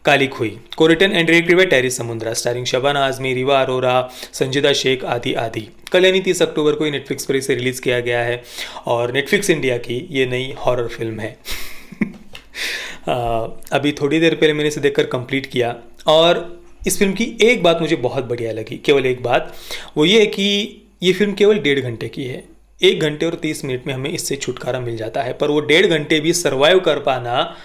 काली खोई, कोरिटन and directed by टेरी समुद्रा, starring Shabana Azmi, Rewa Arora, Sanjida Sheikh आदि आदि। कल यानी 30 अक्टूबर को ये नेटफ्लिक्स पर इसे रिलीज़ किया गया है और नेटफ्लिक्स इंडिया की ये नई हॉरर फिल्म है। अभी थोड़ी देर पहले मैंने इसे देखकर कंप्लीट किया और इस फिल्म की एक बात मुझे बहुत बढ़िया लगी, केवल एक बात, वो ये कि ये फिल्म केवल 1.5 घंटे की है। 1 घंटे और 30 मिनट में हमें इससे छुटकारा मिल जाता है, पर वो 1.5 घंटे भी सर्वाइव कर पाना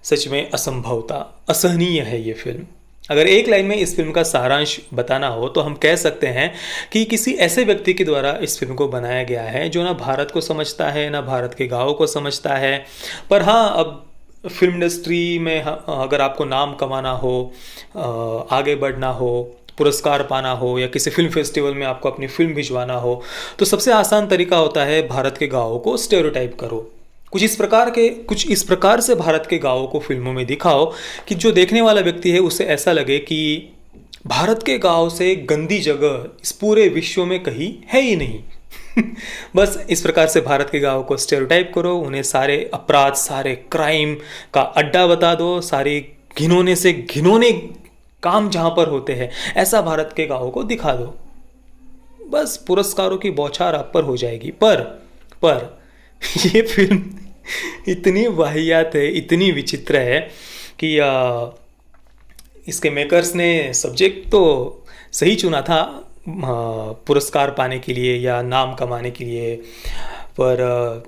सच में असंभव था, असहनीय है ये फिल्म। अगर एक लाइन में इस फिल्म का सारांश बताना हो तो हम कह सकते हैं कि किसी ऐसे व्यक्ति के द्वारा इस फिल्म को बनाया गया है जो ना भारत को समझता है ना भारत के गाँव को समझता है। पर हाँ, अब फिल्म इंडस्ट्री में अगर आपको नाम कमाना हो, आगे बढ़ना हो, पुरस्कार पाना हो या किसी फिल्म फेस्टिवल में आपको अपनी फिल्म भिजवाना हो, तो सबसे आसान तरीका होता है भारत के गाँवों को स्टेरियोटाइप करो। कुछ इस प्रकार से भारत के गाँवों को फिल्मों में दिखाओ कि जो देखने वाला व्यक्ति है उसे ऐसा लगे कि भारत के गाँव से गंदी जगह इस पूरे विश्व में कहीं है ही नहीं। बस इस प्रकार से भारत के गाँव को स्टेरियोटाइप करो, उन्हें सारे अपराध, सारे क्राइम का अड्डा बता दो, सारे घिनौने से घिनौने काम जहाँ पर होते हैं ऐसा भारत के गाँव को दिखा दो। बस पुरस्कारों की बौछार आप पर हो जाएगी। पर ये फिल्म इतनी वाहियात है, इतनी विचित्र है कि इसके मेकर्स ने सब्जेक्ट तो सही चुना था पुरस्कार पाने के लिए या नाम कमाने के लिए, पर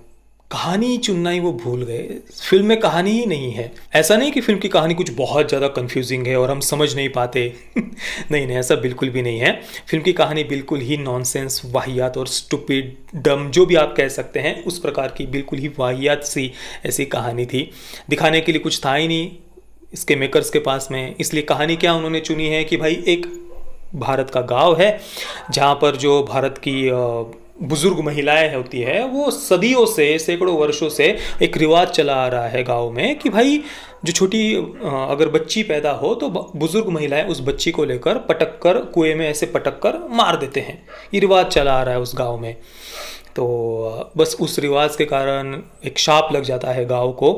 कहानी चुनना ही वो भूल गए। फिल्म में कहानी ही नहीं है। ऐसा नहीं कि फिल्म की कहानी कुछ बहुत ज़्यादा कंफ्यूजिंग है और हम समझ नहीं पाते। नहीं, ऐसा बिल्कुल भी नहीं है। फिल्म की कहानी बिल्कुल ही नॉनसेंस, वाहियात और स्टूपिड, डम, जो भी आप कह सकते हैं, उस प्रकार की बिल्कुल ही वाहियात सी ऐसी कहानी थी। दिखाने के लिए कुछ था ही नहीं इसके मेकर्स के पास में। इसलिए कहानी क्या उन्होंने चुनी है कि भाई एक भारत का गाँव है जहाँ पर जो भारत की बुजुर्ग महिलाएं होती है, वो सदियों से, सैकड़ों वर्षों से एक रिवाज चला आ रहा है गांव में कि भाई जो छोटी अगर बच्ची पैदा हो तो बुजुर्ग महिलाएं उस बच्ची को लेकर पटक कर कुएं में ऐसे पटक कर मार देते हैं। ये रिवाज चला आ रहा है उस गांव में। तो बस उस रिवाज के कारण एक शाप लग जाता है गांव को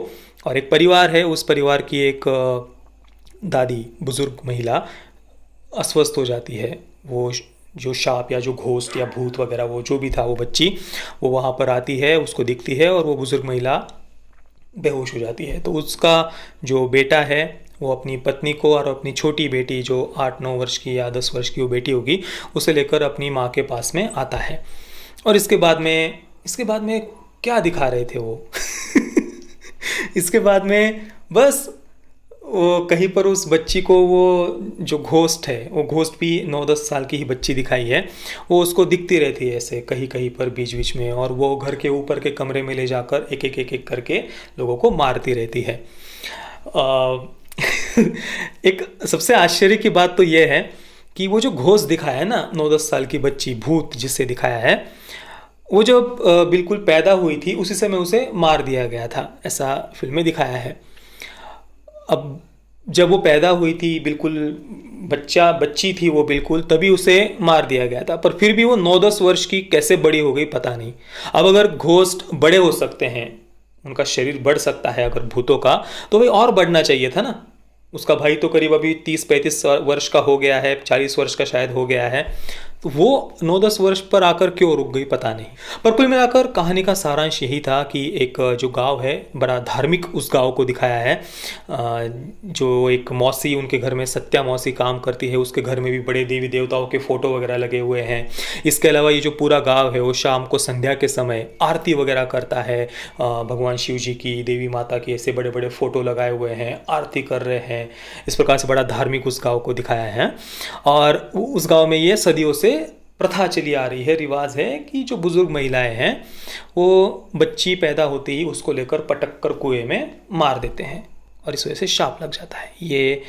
और एक परिवार है, उस परिवार की एक दादी, बुजुर्ग महिला अस्वस्थ हो जाती है। वो जो शाप या जो घोस्ट या भूत वगैरह वो जो भी था, वो बच्ची वो वहाँ पर आती है, उसको दिखती है और वो बुजुर्ग महिला बेहोश हो जाती है। तो उसका जो बेटा है वो अपनी पत्नी को और अपनी छोटी बेटी जो 8-9 वर्ष की या 10 वर्ष की वो बेटी होगी, उसे लेकर अपनी माँ के पास में आता है। और इसके बाद में क्या दिखा रहे थे वो इसके बाद में बस वो कहीं पर उस बच्ची को, वो जो घोस्ट है, वो घोस्ट भी 9-10 साल की ही बच्ची दिखाई है, वो उसको दिखती रहती है ऐसे कहीं कहीं पर बीच बीच में, और वो घर के ऊपर के कमरे में ले जाकर एक करके लोगों को मारती रहती है। एक सबसे आश्चर्य की बात तो ये है कि वो जो घोस्ट दिखाया है ना, 9-10 साल की बच्ची, भूत जिसे दिखाया है, वो जब बिल्कुल पैदा हुई थी उसी समय उसे मार दिया गया था, ऐसा फिल्म में दिखाया है। अब जब वो पैदा हुई थी, बिल्कुल बच्ची थी वो, बिल्कुल तभी उसे मार दिया गया था, पर फिर भी वो 9-10 वर्ष की कैसे बड़ी हो गई पता नहीं। अब अगर घोस्ट बड़े हो सकते हैं, उनका शरीर बढ़ सकता है अगर भूतों का, तो भाई और बढ़ना चाहिए था ना। उसका भाई तो करीब अभी 30-35 वर्ष का हो गया है, 40 वर्ष का शायद हो गया है, तो वो 9-10 वर्ष पर आकर क्यों रुक गई पता नहीं। पर कुल मिलाकर कहानी का सारांश यही था कि एक जो गांव है, बड़ा धार्मिक उस गांव को दिखाया है। जो एक मौसी, उनके घर में सत्या मौसी काम करती है, उसके घर में भी बड़े देवी देवताओं के फ़ोटो वगैरह लगे हुए हैं। इसके अलावा ये जो पूरा गाँव है वो शाम को संध्या के समय आरती वगैरह करता है। भगवान शिव जी की, देवी माता की ऐसे बड़े बड़े फ़ोटो लगाए हुए हैं, आरती कर रहे हैं। इस प्रकार से बड़ा धार्मिक उस गाँव को दिखाया है। और उस गाँव में ये सदियों से प्रथा चली आ रही है, रिवाज है कि जो बुजुर्ग महिलाएं हैं वो बच्ची पैदा होते ही उसको लेकर पटक कर कुएं में मार देते हैं और इस वजह से शाप लग जाता है। ये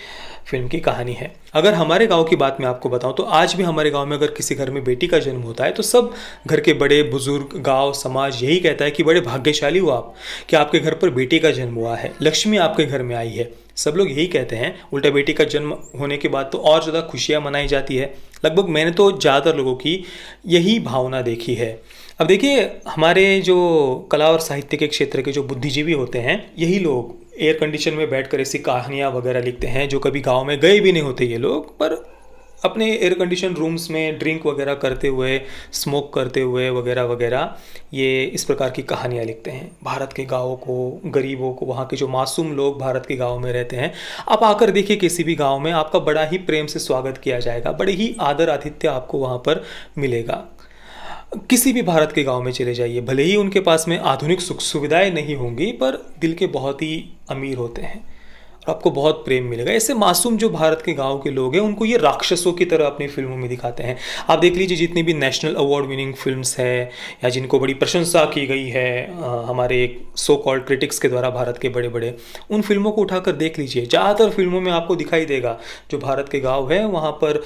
फिल्म की कहानी है। अगर हमारे गांव की बात मैं आपको बताऊं तो आज भी हमारे गांव में अगर किसी घर में बेटी का जन्म होता है तो सब घर के बड़े बुजुर्ग, गांव, समाज यही कहता है कि बड़े भाग्यशाली हो आप कि आपके घर पर बेटी का जन्म हुआ है, लक्ष्मी आपके घर में आई है। सब लोग यही कहते हैं। उल्टा बेटी का जन्म होने के बाद तो और ज़्यादा खुशियाँ मनाई जाती है। लगभग मैंने तो ज़्यादातर लोगों की यही भावना देखी है। अब देखिए, हमारे जो कला और साहित्य के क्षेत्र के जो बुद्धिजीवी होते हैं, यही लोग एयर कंडीशन में बैठकर ऐसी कहानियाँ वगैरह लिखते हैं, जो कभी गांव में गए भी नहीं होते ये लोग, पर अपने एयर कंडीशन रूम्स में ड्रिंक वगैरह करते हुए, स्मोक करते हुए वगैरह वगैरह, ये इस प्रकार की कहानियाँ लिखते हैं भारत के गाँवों को, गरीबों को, वहाँ के जो मासूम लोग भारत के गाँव में रहते हैं। आप आकर देखिए किसी भी गाँव में, आपका बड़ा ही प्रेम से स्वागत किया जाएगा, बड़े ही आदर आतिथ्य आपको वहाँ पर मिलेगा। किसी भी भारत के गांव में चले जाइए, भले ही उनके पास में आधुनिक सुख सुविधाएं नहीं होंगी, पर दिल के बहुत ही अमीर होते हैं और आपको बहुत प्रेम मिलेगा। ऐसे मासूम जो भारत के गांव के लोग हैं, उनको ये राक्षसों की तरह अपनी फिल्मों में दिखाते हैं। आप देख लीजिए जितनी भी नेशनल अवार्ड विनिंग फिल्म्स हैं या जिनको बड़ी प्रशंसा की गई है हमारे एक सो कॉल्ड क्रिटिक्स के द्वारा, भारत के बड़े बड़े, उन फिल्मों को उठाकर देख लीजिए। ज़्यादातर फिल्मों में आपको दिखाई देगा जो भारत के गाँव हैं वहाँ पर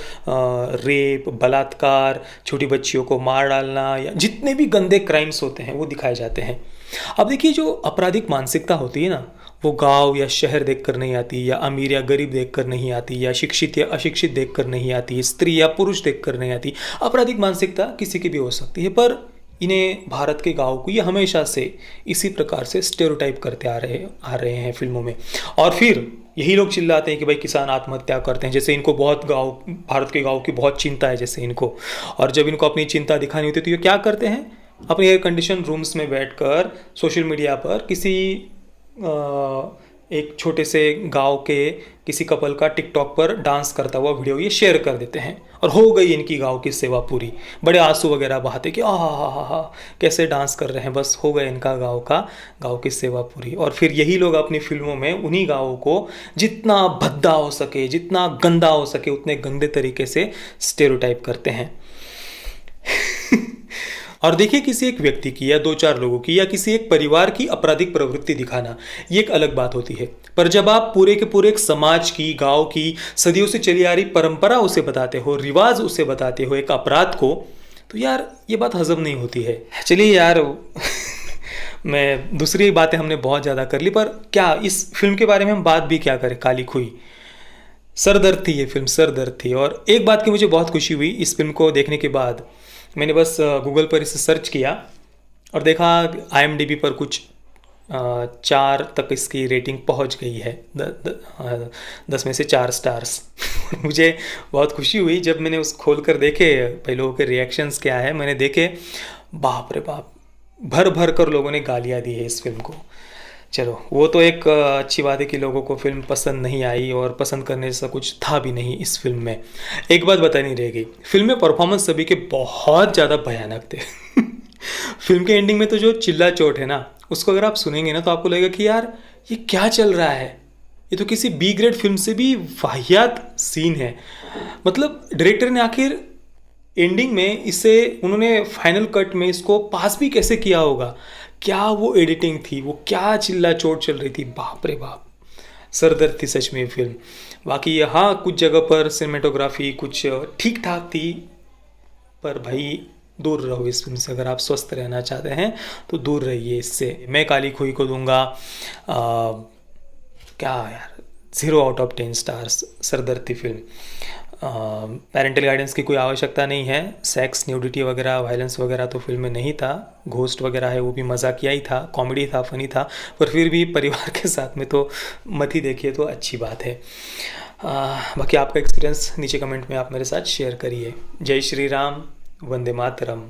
रेप, बलात्कार, छोटी बच्चियों को मार डालना या जितने भी गंदे क्राइम्स होते हैं वो दिखाए जाते हैं। अब देखिए जो आपराधिक मानसिकता होती है ना, वो गांव या शहर देखकर नहीं आती, या अमीर या गरीब देखकर नहीं आती, या शिक्षित या अशिक्षित देखकर नहीं आती, स्त्री या पुरुष देखकर नहीं आती। आपराधिक मानसिकता किसी की भी हो सकती है, पर इन्हें भारत के गांव को ये हमेशा से इसी प्रकार से स्टेरियोटाइप करते आ रहे हैं फिल्मों में। और फिर यही लोग चिल्लाते हैं कि भाई किसान आत्महत्या करते हैं, जैसे इनको बहुत गाँव, भारत के गाँव की बहुत चिंता है जैसे इनको। और जब इनको अपनी चिंता दिखानी होती है तो ये क्या करते हैं, अपने एयर कंडीशन रूम्स में बैठकर सोशल मीडिया पर किसी एक छोटे से गांव के किसी कपल का टिकटॉक पर डांस करता हुआ वीडियो ये शेयर कर देते हैं, और हो गई इनकी गांव की सेवा पूरी। बड़े आंसू वगैरह बहाते कि हा कैसे डांस कर रहे हैं, बस हो गया इनका गांव की सेवा पूरी। और फिर यही लोग अपनी फिल्मों में उन्हीं गाँवों को जितना भद्दा हो सके, जितना गंदा हो सके, उतने गंदे तरीके से स्टेरियोटाइप करते हैं। और देखिए किसी एक व्यक्ति की या दो चार लोगों की या किसी एक परिवार की आपराधिक प्रवृत्ति दिखाना, ये एक अलग बात होती है। पर जब आप पूरे के पूरे एक समाज की, गांव की सदियों से चली आ रही परंपरा उसे बताते हो, रिवाज उसे बताते हो, एक अपराध को, तो यार ये बात हजम नहीं होती है। चलिए यार मैं दूसरी बातें हमने बहुत ज़्यादा कर ली, पर क्या इस फिल्म के बारे में हम बात भी क्या करें। काली खुई सरदर्द थी ये फिल्म, सरदर्द थी। और एक बात की मुझे बहुत खुशी हुई इस फिल्म को देखने के बाद, मैंने बस गूगल पर इसे सर्च किया और देखा IMDb पर कुछ 4 तक इसकी रेटिंग पहुंच गई है, 10 में से 4 स्टार्स। मुझे बहुत खुशी हुई जब मैंने उस खोल कर देखे भाई लोगों के रिएक्शंस क्या है। मैंने देखे, बाप रे बाप, भर भर कर लोगों ने गालियाँ दी है इस फिल्म को। चलो वो तो एक अच्छी बात है कि लोगों को फिल्म पसंद नहीं आई, और पसंद करने जैसा कुछ था भी नहीं इस फिल्म में। एक बात बतानी रह गई, फिल्म में परफॉर्मेंस सभी के बहुत ज़्यादा भयानक थे। फिल्म के एंडिंग में तो जो चिल्ला चोट है ना, उसको अगर आप सुनेंगे ना तो आपको लगेगा कि यार ये क्या चल रहा है, ये तो किसी B ग्रेड फिल्म से भी वाहियात सीन है। मतलब डायरेक्टर ने आखिर एंडिंग में इसे, उन्होंने फाइनल कट में इसको पास भी कैसे किया होगा। क्या वो एडिटिंग थी, वो क्या चिल्ला चोट चल रही थी, बाप रे बाप, सरदर्द थी सच में फिल्म। बाकी हाँ कुछ जगह पर सिनेमेटोग्राफी कुछ ठीक ठाक थी, पर भाई दूर रहो इस फिल्म से। अगर आप स्वस्थ रहना चाहते हैं तो दूर रहिए इससे। मैं काली खुई को दूंगा क्या यार 0/10 स्टार्स। सरदर्द थी फिल्म। पेरेंटल गाइडेंस की कोई आवश्यकता नहीं है। सेक्स, न्यूडिटी वगैरह, वायलेंस वगैरह तो फिल्म में नहीं था। घोस्ट वगैरह है वो भी मजाकिया ही था, कॉमेडी था, फनी था, पर फिर भी परिवार के साथ में तो मत ही देखिए तो अच्छी बात है। बाकी आपका एक्सपीरियंस नीचे कमेंट में आप मेरे साथ शेयर करिए। जय श्री राम, वंदे मातरम।